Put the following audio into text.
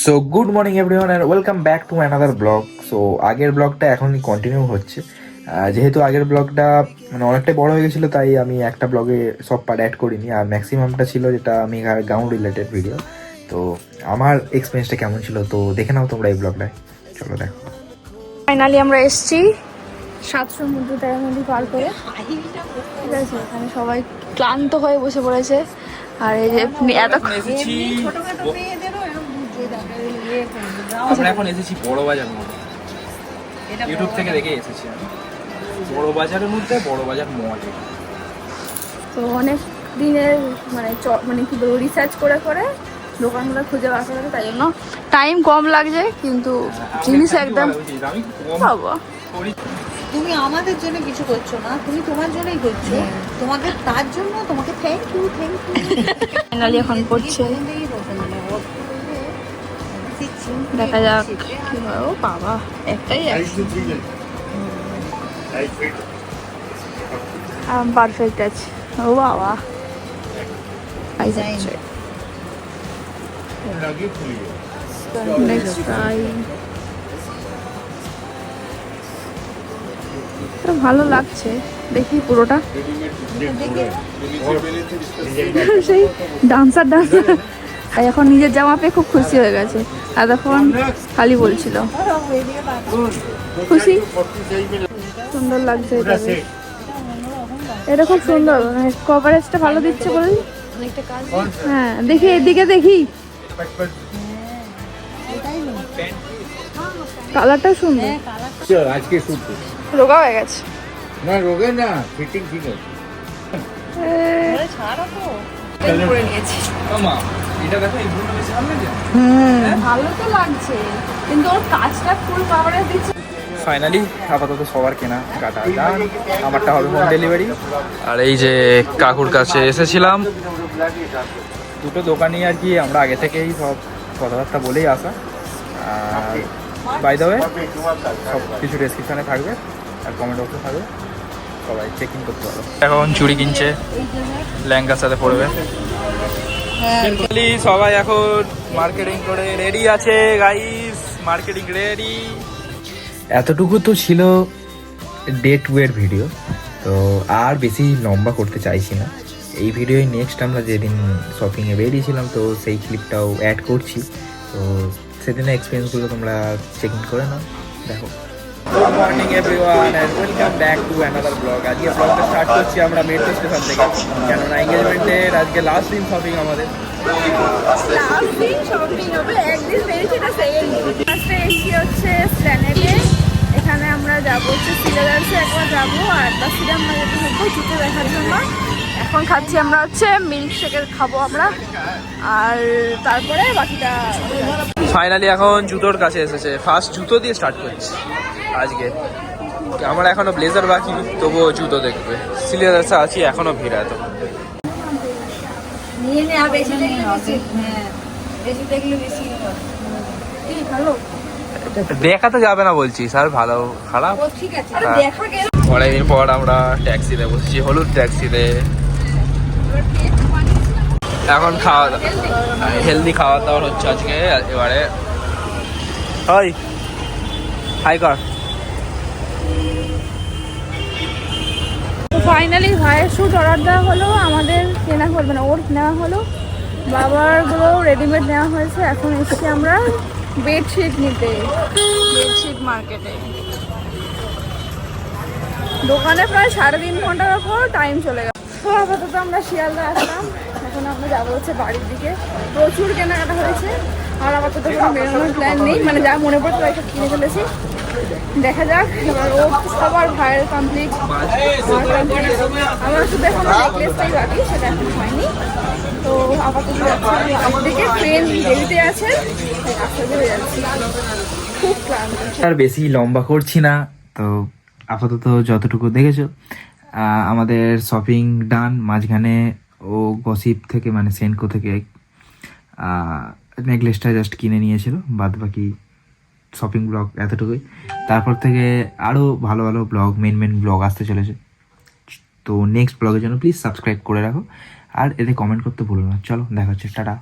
So good morning everyone and welcome back to another blog. So আগের ব্লগটা এখনই continue হচ্ছে, যেহেতু আগের ব্লগটা মানে অনেকটাই বড় হয়ে গেছিলো, তাই আমি একটা ব্লগে সব পার্ট অ্যাড করিনি, আর ম্যাক্সিমামটা ছিল যেটা আমি গ্রাউন্ড রিলেটেড ভিডিও। তো আমার এক্সপিরিয়েন্সটা কেমন ছিল তো দেখে নাও তোমরা এই ব্লগটায়, চলো দেখো। ফাইনালি আমরা এসেছি 700 মধ্যে তার মধ্যে পার করে, ঠিক আছে। এখানে সবাই ক্লান্ত হয়ে বসে পড়েছে, আর এই যে এতক্ষণ এসেছি আমরা এখন এসেছি বড় বাজার মোড়। ইউটিউব থেকে দেখে এসেছি আমি বড় বাজারের মধ্যে, বড় বাজার মলে। তো অনেক দিনের মানে কি বলবো, রিসার্চ করে করে দোকানগুলো খুঁজে বার করে, তাই জন্য টাইম কম লাগছে, কিন্তু জিনিস একদম বাবা। তুমি আমাদের জন্য কিছু করছো না, তুমি তোমার জন্যই করছো, তোমাদের তার জন্য তোমাকে থ্যাংক ইউ। ফাইনালি এখন করছে, দেখা যাক কি হয়। ও বাবা, একটাই পারফেক্ট আছে। ও বাবা, নেক্সট টাইম ভালো লাগছে, দেখি পুরোটা। সেই ডান্সার এখন নিজের জামা পেয়ে খুব খুশি হয়ে গেছে, এতক্ষণ খালি বলছিল খুশি। সুন্দর লাগছে এটা, এটা খুব সুন্দর, মানে কভারেজটা ভালো দিচ্ছে বলে। হ্যাঁ দেখি, এদিকে দেখি, কালারটাও সুন্দর। আজকে শুট রোগা হয়ে গেছে না, রোগে না, ফিটিং ঠিক আছে। করে নিয়েছি, ভালো তো লাগছে, কিন্তু ওর কাজটা ফুল কভারেজ দিচ্ছে। ফাইনালি আপাতত সবার কেনা কাটা ডান, আমারটা হবে হোম ডেলিভারি। আর এই যে কাকুর কাছে এসেছিলাম, দুটো দোকানই আর কি আমরা আগে থেকেই সব কথাবার্তা বলেই আসা। আর বাই দ্য ওয়ে সব কিছু ডেসক্রিপশনে থাকবে আর কমেন্ট বক্সে থাকবে, সবাই চেক ইন করতে পারো। এখন চুড়ি কিনছে, লেহেঙ্গার সাথে পড়বে। সবাই এখন মার্কেটিং করে রেডি আছে গাইস, মার্কেটিং রেডি। এতটুকু তো ছিল ডে 2 এর ভিডিও, তো আর বেশি লম্বা করতে চাইছি না। এই ভিডিওয় নেক্সট আমরা যেদিন শপিংয়ে বেরিয়েছিলাম, তো সেই ক্লিপটাও অ্যাড করছি, তো সেদিনের এক্সপিরিয়েন্সগুলো তোমরা চেক ইন করে নাও, দেখো। Good morning everyone and welcome back to another blog. আজকে ব্লগটা স্টার্ট করছি আমরা মেট্রো স্টেশন থেকে, কেননা এঙ্গেজমেন্টের আজকে লাস্ট দিন শপিং আমাদের। হচ্ছে স্প্ল্যানেডে, এখানে আমরা যাবো হচ্ছে সিলেদার্সে একবার যাবো, আর তাছাড়া আমরা যেতে থাকবো জুতো দেখার জন্য। এখন খাচ্ছি আমরা হচ্ছে মিল্কশেকের খাবো আমরা, আর তারপরে বাকিটা। ফাইনালি এখন জুতোর কাছে এসেছে, ফার্স্ট জুতো দিয়ে স্টার্ট করছি আজকে। আমার এখনো ব্লেজার বাকি, তবুও জুতো দেখবে। সিলেদার্সে আছি, এখনো ভিড় এত। নিয়ে নে, আর বেশি দেখলে বেশি, হ্যাঁ বেশি দেখলে বেশি ভালো। দেখা তো যাবে না বলছি স্যার, ভালো খারাপ ও ঠিক আছে, দেখা গেল। অনেকদিন পর আমরা ট্যাক্সিতে বসেছি, হলুদ ট্যাক্সিতে। এখন খাওয়া হেলদি খাওয়া দাওয়া হচ্ছে আজকে। এবারে হাই কর। তো ফাইনালি ভাইয়ের শ্যুট অর্ডার দেওয়া হলো, আমাদের কেনা করবে না, ওর নেওয়া হলো, বাবারগুলো রেডিমেড নেওয়া হয়েছে। এখন এসেছি আমরা বেডশিট নিতে, বেডশিট মার্কেটে। দোকানে প্রায় 3.5 ঘন্টার ওপর টাইম চলে গেল। তো আপাতত আমরা শিয়ালদা আসলাম, এখন আমরা যাবো হচ্ছে বাড়ির দিকে। প্রচুর কেনাকাটা হয়েছে, আর আপাতত কোনো বেরোনোর প্ল্যান নেই, মানে যা মনে পড়তো একটা কিনে ফেলেছি। দেখা যাক, এবার ও সবার ভাইয়ের কমপ্লিট, আমার শুধু এখন নেকলেসটাই বাকি, সেটা এখন হয়নি। তো আপাতত দিকে ট্রেন দেরিতে আছে, আস্তে ধরে যাচ্ছি, খুব ক্লান্ত। আর বেশি লম্বা করছি না, তো আপাতত যতটুকু দেখেছো আমাদের শপিং ডান। মাঝখানে ও গসিপ থেকে মানে সেনকো থেকে নেকলেসটা জাস্ট কিনে নিয়েছিল, বাদ বাকি শপিং ব্লগ এতটুকুই। তারপর থেকে আরও ভালো ভালো ব্লগ, মেন ব্লগ আসতে চলেছে, তো নেক্সট ব্লগের জন্য প্লিজ সাবস্ক্রাইব করে রাখো আর এতে কমেন্ট করতে ভুলো না। চলো দেখা হচ্ছে, টাটা।